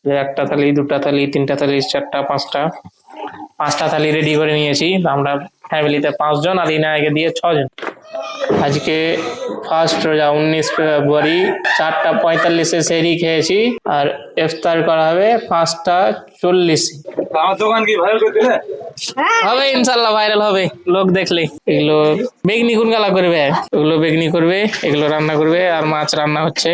যে একটা থালি, দুটা থালি, তিনটা থালি, চারটা, পাঁচটা থালি রেডি করে নিয়েছি। আমরা ফ্যামিলিতে 5 জন আর ইনায়াকে দিয়ে 6 জন। আজকে ফার্স্ট রোজা 19 ফেব্রুয়ারি 4:45 সেহরি খেয়েছি আর ইফতার করা হবে 5:40। আমার দোকান কি ভাইরাল করে দিলে? হবে ইনশাল্লাহ, ভাইরাল হবে লোক দেখলে। এগুলো বেগনি কোন গালা করবে, ওগুলো বেগনি করবে, এগুলো রান্না করবে আর মাছ রান্না হচ্ছে।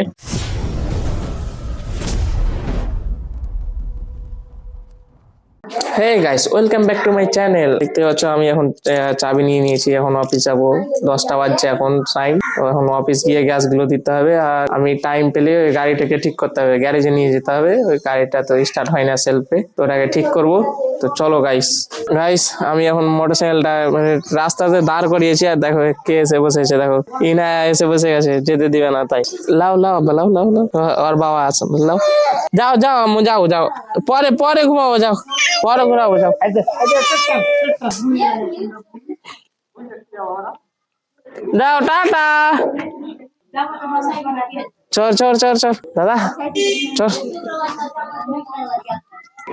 Hey guys, welcome back to my channel. দেখতে পাচ্ছ আমি এখন চাবি নিয়ে নিয়েছি, এখন অফিস যাবো। 10টা বাজছে এখন টাইম। এখন অফিস গিয়ে গ্যাস গুলো দিতে হবে আর আমি টাইম পেলে ওই গাড়িটাকে ঠিক করতে হবে, গ্যারেজে নিয়ে যেতে হবে। ওই গাড়িটা তো স্টার্ট হয় না সেলফে, তো ওটাকে ঠিক করব। তো চলো গাইস। আমি এখন মোটরসাইকেলটা মানে রাস্তাতে দাঁড় করিয়েছি আর দেখো কে এসে বসেছে, দেখো ইনায়া এসে বসে গেছে, যেতে দিবে না তাই। লাও লাও লাও লাও লাও, আর বাবা আছেন, লাও। যাও যাও আম্মু, যাও যাও, পরে পরে ঘুমাবো, যাও পরে ঘুমাবো, যাও। যাও টাটা। চল চল চল চল দাদা, চল।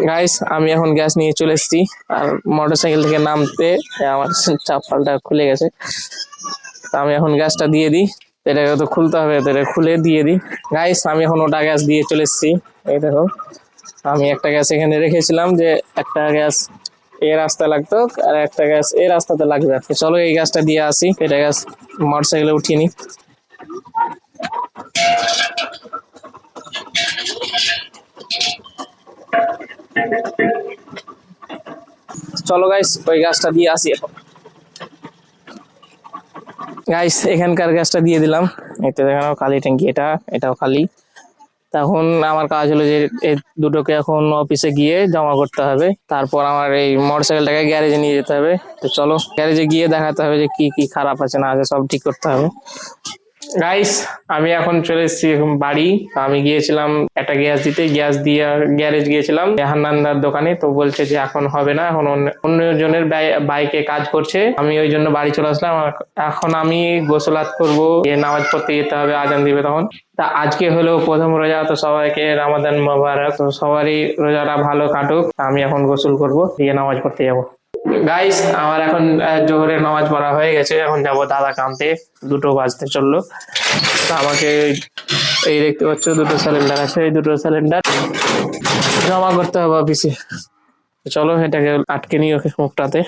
গাইস আমি এখন গ্যাস নিয়ে চলে এসেছি আর মোটরসাইকেল থেকে নামতে আমার চাপালটা খুলে গেছে। তো আমি এখন গ্যাসটা দিয়ে দিই, এটাকে তো খুলতে হবে, তো এটা খুলে দিয়ে দিই। গাইস আমি এখন ওটা গ্যাস দিয়ে চলে এসেছি। এই দেখো আমি একটা গ্যাস এখানে রেখেছিলাম, যে একটা গ্যাস এই রাস্তা লাগতো আর একটা গ্যাস এই রাস্তাতে লাগবে। চলো এই গ্যাসটা দিয়ে আসি, এটা গ্যাস মোটরসাইকেলে উঠিয়ে নি। চলো গাইস ওই গ্যাসটা দিয়ে আসি এখন। গাইস এখানকার গ্যাসটা দিয়ে দিলাম, এতে দেখানো খালি ট্যাঙ্কি, এটাও খালি। তখন আমার কাজ হলো যে এই দুটোকে এখন অফিসে গিয়ে জমা করতে হবে, তারপর আমার এই মোটরসাইকেলটাকে গ্যারেজে নিয়ে যেতে হবে। তো চলো গ্যারেজে গিয়ে দেখাতে হবে যে কি কি খারাপ আছে না আছে, সব ঠিক করতে হবে। গাইস আমি এখন চলে এসেছি এখন বাড়ি। আমি গিয়েছিলাম একটা গ্যাস দিতে, গ্যাস দিয়ে গ্যারেজ গিয়েছিলাম হান্নানদার দোকানে। তো বলছে যে এখন হবে না, এখন অন্য জনের বাইকে কাজ করছে। আমি ওই জন্য বাড়ি চলে আসলাম। এখন আমি গোসলাত করবো, নামাজ পড়তে যেতে হবে, আজান দিবে তখন। তা আজকে হলো প্রথম রোজা, তো সবাইকে রমাদান মোবারক, তো সবারই রোজাটা ভালো কাটুক। আমি এখন গোসল করবো, দিয়ে নামাজ পড়তে যাবো। গাইস আমার এখন জোহরের নামাজ পড়া হয়ে গেছে, এখন যাব দাদা কানতে, 2টো বাজতে চললো। তো আমাকে এই দেখতে পাচ্ছ 2টো সিলিন্ডার আছে, এই 2টো সিলিন্ডার জমা করতে হবে অফিসে। চলো এটাকে আটকে নিই ওকে মুখটাতে।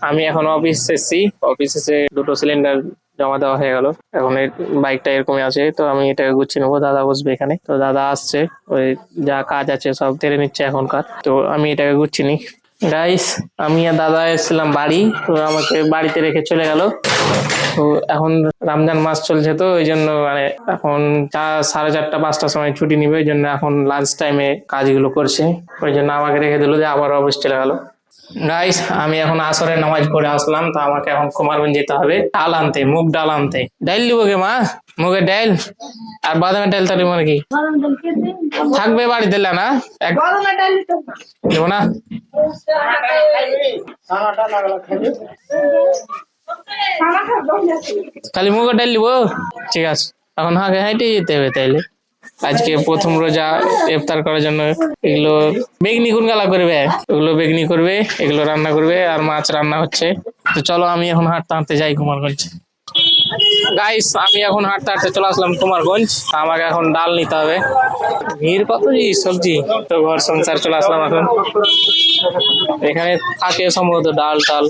আমি এখন অফিস এসেছি, অফিস এসে 2টো সিলিন্ডার জমা দেওয়া হয়ে গেল। এখন এই বাইকটা এরকমই আছে, তো আমি এটাকে গুছিয়ে নেবো। দাদা বসবে এখানে, তো দাদা আসছে, ওই যা কাজ আছে সব তেড়ে নিচ্ছে এখনকার। তো আমি এটাকে গুছিয়ে নিই। গাইস আমি আর দাদা এসেছিলাম বাড়ি, তো আমাকে বাড়িতে রেখে চলে গেল। তো এখন রমজান মাস চলছে, তো ওই জন্য মানে এখন 4:30 5টার সময় ছুটি নিবে, ওই জন্য এখন লাঞ্চ টাইমে কাজগুলো করছে। ওই জন্য আমাকে রেখে দিল, যে আবার অফিস চলে গেল। গাইস আমি এখন আসরের নামাজ পড়ে আসলাম, তো আমাকে এখন কুমারগঞ্জ যেতে হবে ডাল আনতে, মুগ ডাল আনতে। ডাল দিব কে মা? মুগের ডাল আর বাদামের ডাল তারি মানে কি থাকবে বাড়ি দিলে না? দেবো না? খালি মুগের ডাল দিব, ঠিক আছে। এখন হাঁকে হাঁটে যেতে হবে তাইলে। আজকে প্রথম রোজা, ইফতার করার জন্য এগুলো বেগনি কোন গালা করবে, ওগুলো বেগনি করবে, এগুলো রান্না করবে আর মাছ রান্না হচ্ছে। তো চলো আমি এখন হাঁটতে হাঁটতে যাই কুমারগঞ্জ। গাইস আমি এখন হাঁটতে হাঁটতে চলে আসলাম কুমারগঞ্জ, আমাকে এখন ডাল নিতে হবে। ভিড় কত সবজি, তো ঘর সংসার চলে আসলাম এখন। এখানে থাকে সম্ভবত ডাল টাল।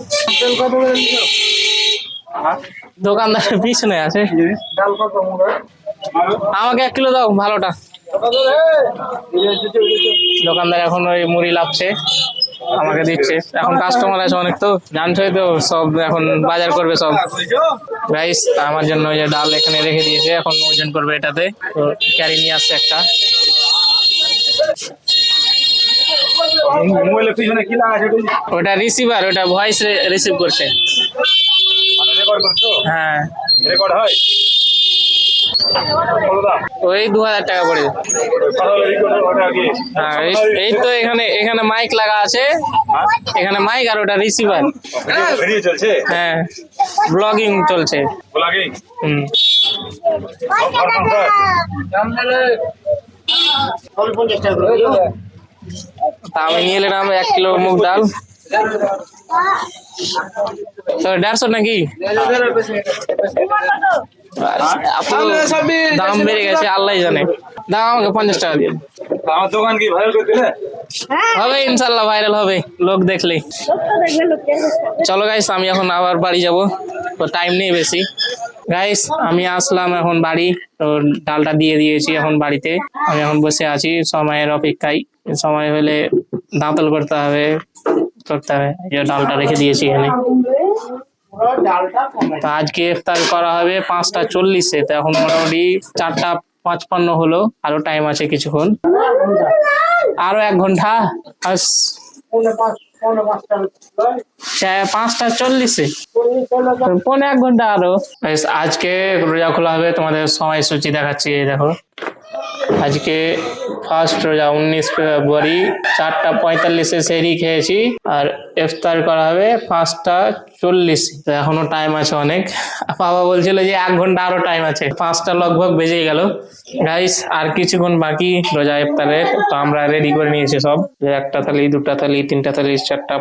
দোকানদারের পিছনে আছে। আমাকে 1 কিলো দাও ভালোটা। দোকানদার এখন ওই মুড়ি লাভছে, আমাকে দিচ্ছে। এখন কাস্টমার আছে অনেক, তো জানছোই তো সব এখন বাজার করবে সব। গাইস আমার জন্য ওই যে ডাল এখানে রেখে দিয়েছে, এখন ওজন করবে এটাতে। তো ক্যারি নিয়ে আসছে একটা। ওটা রিসিভার, ওটা ভয়েস রিসিভ করছে। হ্যাঁ রেকর্ড হয়। ওই 2000 টাকা পড়ে। হ্যাঁ এই তো এখানে এখানে মাইক লাগা আছে, এখানে মাইক আর ওটা রিসিভার। হ্যাঁ ব্লগিং চলছে। তা আমি নিয়ে এলাম 1 কিলো মুগ ডাল। তো 150 নাকি? আপু, দাম বেড়ে গেছে, আল্লাহ জানে। দাম আমাকে 50 টাকা দিয়ে। আমার দোকান কি ভাইরাল করে দিলে? হবে ইনশাল্লাহ, ভাইরাল হবে লোক দেখলে। চলো গাইস, আমি এখন আবার বাড়ি যাব, তো টাইম নেই বেশি। গাইস আমি আসলাম এখন বাড়ি, তো ডালটা দিয়ে দিয়েছি এখন বাড়িতে। আমি এখন বসে আছি সময়ের অপেক্ষায়, সময় হলে দাঁতল করতে হবে। এই যে ডালটা রেখে দিয়েছি এখানে। তো আজকে ইফতার করা হবে 5টা 40-এ, তো এখন মোটামুটি 4টা 55 হলো, আরো টাইম আছে কিছুক্ষণ, আরো 1 ঘন্টা। 5টা 40-এ, 1.25 ঘন্টা আরো। বেশ, আজকে রোজা খোলা হবে, তোমাদের সময়সূচি দেখাচ্ছি। এই দেখো, আজকে ফার্স্ট রোজা 19 ফেব্রুয়ারি, 4টা 45-এ সেহরি খেয়েছি, আর ইফতার করা হবে 5টা 40। তো এখনো টাইম আছে অনেক। বাবা বলছিল যে 1 ঘন্টা আরো টাইম আছে, 5টা লগভগ বেজে গেল। গাইস আর কিছুক্ষণ বাকি রোজা ইফতারের, তো আমরা রেডি করে নিয়েছি সব। 1টা থালি, 2টা থালি, 3টা থালি, 4টা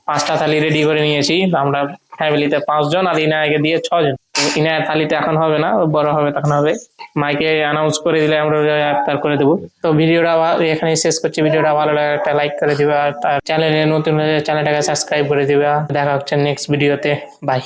5টা থালি রেডি করে নিয়েছি আমরা। ফ্যামিলিতে 5 জন, আর ইনায়াকে দিয়ে 6 জন। ইনায়ার থালিতে এখন হবে না, বড় হবে তখন হবে। মাইকে অ্যানাউন্স করে দিলে আমরা ইফতার করে দেবো। তো ভিডিওটা এখানে শেষ করছি। ভিডিওটা ভালো লাগে একটা লাইক করে দিবা, আর চ্যানেলে নতুন হলে চ্যানেলটাকে সাবস্ক্রাইব করে দিবা। দেখা হচ্ছে নেক্সট ভিডিওতে। বাই।